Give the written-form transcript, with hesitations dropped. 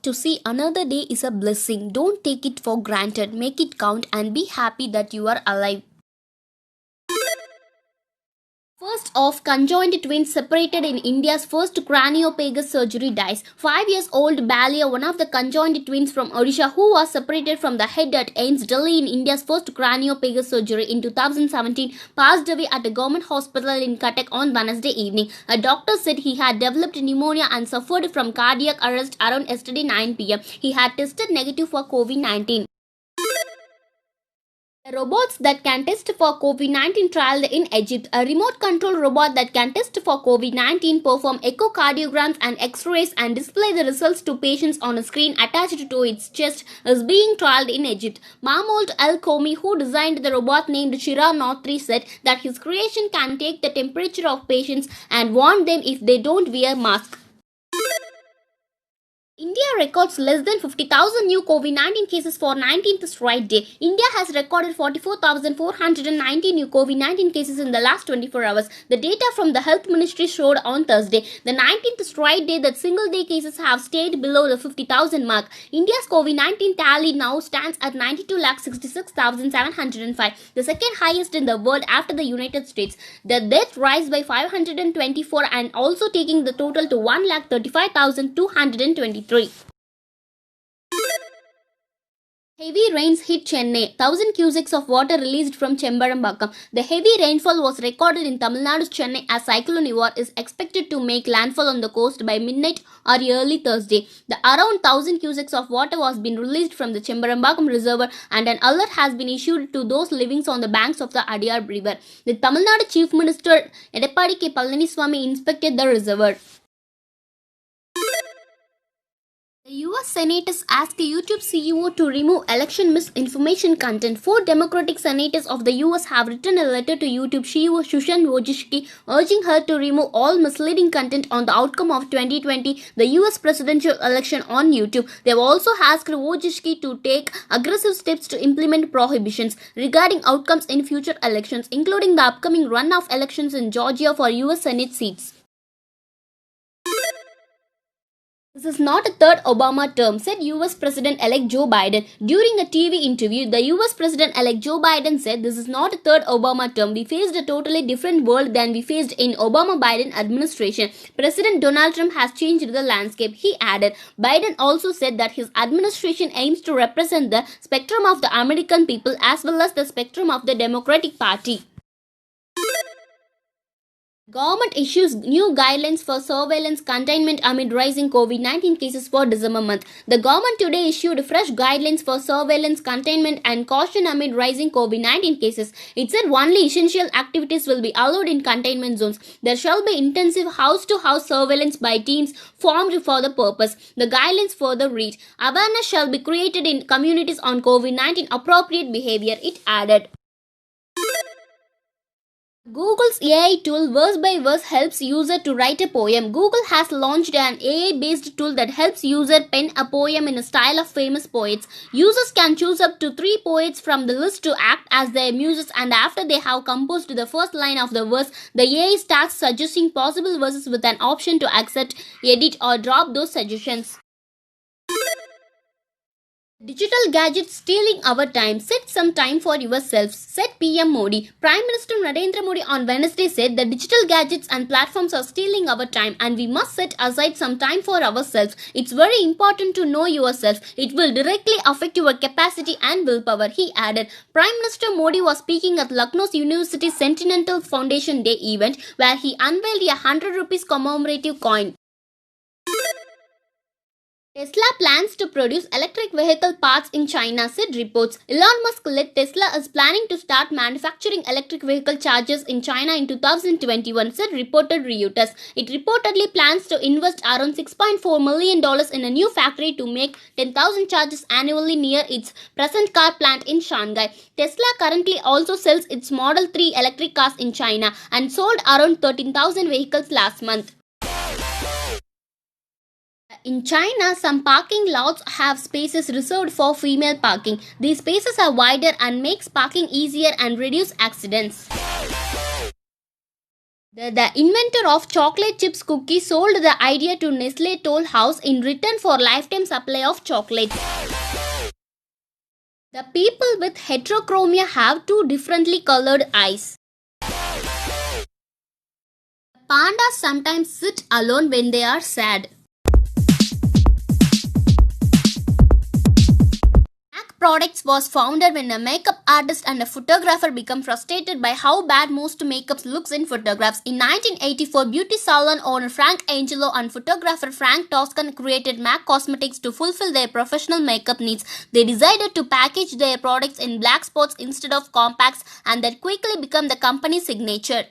to see another day is a blessing. Don't take it for granted. Make it count and be happy that you are alive. First of conjoined twins separated in India's first craniopagus surgery dies. 5 years old Balia, one of the conjoined twins from Odisha who was separated from the head at AIIMS Delhi in India's first craniopagus surgery in 2017, passed away at a government hospital in Cuttack on Wednesday evening. A doctor said he had developed pneumonia and suffered from cardiac arrest around yesterday 9 pm. He had tested negative for COVID-19. Robots that can test for COVID-19 trialed in Egypt. A remote control robot that can test for COVID-19, perform echocardiograms and x-rays and display the results to patients on a screen attached to its chest is being trialed in Egypt. Mahmoud Al-Komi, who designed the robot named Shira Notri, said that his creation can take the temperature of patients and warn them if they don't wear masks. India records less than 50,000 new COVID-19 cases for 19th straight day. India has recorded 44,490 new COVID-19 cases in the last 24 hours. The data from the Health Ministry showed on Thursday, the 19th straight day, that single-day cases have stayed below the 50,000 mark. India's COVID-19 tally now stands at 92,66,705, the second highest in the world after the United States. The death rise by 524 and also taking the total to 1,35,223. Heavy rains hit Chennai. 1,000 cusecs of water released from Chembarambakkam. The heavy rainfall was recorded in Tamil Nadu's Chennai as Cyclone Nivar is expected to make landfall on the coast by midnight or early Thursday. The around 1,000 cusecs of water was being released from the Chembarambakkam reservoir and an alert has been issued to those living on the banks of the Adyar River. The Tamil Nadu Chief Minister Edappadi K. Palaniswamy inspected the reservoir. The US senators asked YouTube CEO to remove election misinformation content. 4 Democratic senators of the US have written a letter to YouTube CEO Susan Wojcicki urging her to remove all misleading content on the outcome of 2020, the US presidential election on YouTube. They have also asked Wojcicki to take aggressive steps to implement prohibitions regarding outcomes in future elections, including the upcoming runoff elections in Georgia for US Senate seats. This is not a third Obama term, said US President-elect Joe Biden. During a TV interview, the US President-elect Joe Biden said, "This is not a third Obama term. We faced a totally different world than we faced in Obama-Biden administration. President Donald Trump has changed the landscape," he added. Biden also said that his administration aims to represent the spectrum of the American people as well as the spectrum of the Democratic Party. Government issues new guidelines for surveillance containment amid rising COVID-19 cases for December month. The government today issued fresh guidelines for surveillance containment and caution amid rising COVID-19 cases. It said only essential activities will be allowed in containment zones. There shall be intensive house-to-house surveillance by teams formed for the purpose. The guidelines further read, awareness shall be created in communities on COVID-19 appropriate behavior, it added. Google's AI tool Verse by Verse helps user to write a poem. Google has launched an AI-based tool that helps user pen a poem in a style of famous poets. Users can choose up to 3 poets from the list to act as their muses, and after they have composed the first line of the verse, the AI starts suggesting possible verses with an option to accept, edit or drop those suggestions. Digital gadgets stealing our time. Set some time for yourselves, said PM Modi. Prime Minister Narendra Modi on Wednesday said that digital gadgets and platforms are stealing our time and we must set aside some time for ourselves. It's very important to know yourself. It will directly affect your capacity and willpower, he added. Prime Minister Modi was speaking at Lucknow's University Centennial Foundation Day event where he unveiled a 100 rupees commemorative coin. Tesla plans to produce electric vehicle parts in China, said reports. Elon Musk-led Tesla is planning to start manufacturing electric vehicle chargers in China in 2021, said reported Reuters. It reportedly plans to invest around $6.4 million in a new factory to make 10,000 chargers annually near its present car plant in Shanghai. Tesla currently also sells its Model 3 electric cars in China and sold around 13,000 vehicles last month. In China, some parking lots have spaces reserved for female parking. These spaces are wider and makes parking easier and reduce accidents. The inventor of chocolate chips cookie sold the idea to Nestle Toll House in return for lifetime supply of chocolate. The people with heterochromia have two differently colored eyes. Pandas sometimes sit alone when they are sad. MAC Products was founded when a makeup artist and a photographer became frustrated by how bad most makeup looks in photographs. In 1984, beauty salon owner Frank Angelo and photographer Frank Toscan created MAC Cosmetics to fulfill their professional makeup needs. They decided to package their products in black spots instead of compacts, and that quickly became the company's signature.